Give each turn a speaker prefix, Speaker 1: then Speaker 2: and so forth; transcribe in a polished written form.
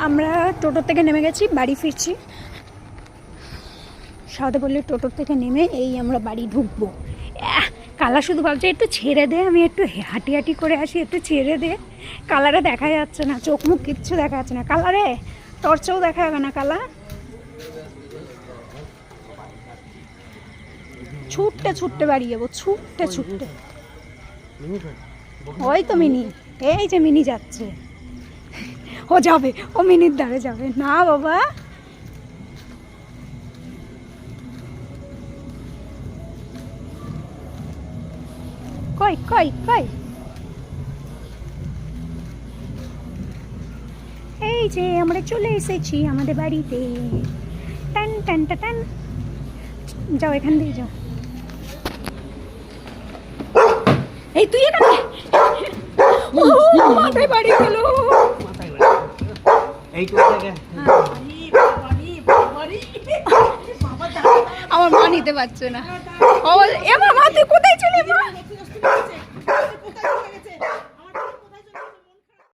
Speaker 1: আমরা টোটোর থেকে নেমে গেছি, বাড়ি ফিরছি। সাথে বললে টোটোর থেকে নেমে এই আমরা বাড়ি ঢুকবো। কালা শুধু ভাবছে একটু ছেড়ে দে, আমি একটু হাঁটি হাঁটি করে আসি, একটু ছেড়ে দে। কালারে দেখা যাচ্ছে না, চোখ মুখ কিচ্ছু দেখা যাচ্ছে না। কালারে তোর চোখ দেখা যাবে না। কালা ছুটতে ছুটতে বাড়ি যাবো, ছুটতে ছুটতে। ওই তো মিনি, এই যে মিনি যাচ্ছে। ও যাবে, ও মিনির দ্বারে যাবে না বাবা। কই কই কই, এই যে আমরা চলে এসেছি আমাদের বাড়িতে। টান টান টান, যাও এখান দিয়ে যাও। এই তুই এখানে, মাথায় বাড়ি গেল। আমার মা নিতে পারছে না। এ মা, তুই কোথায় চলে?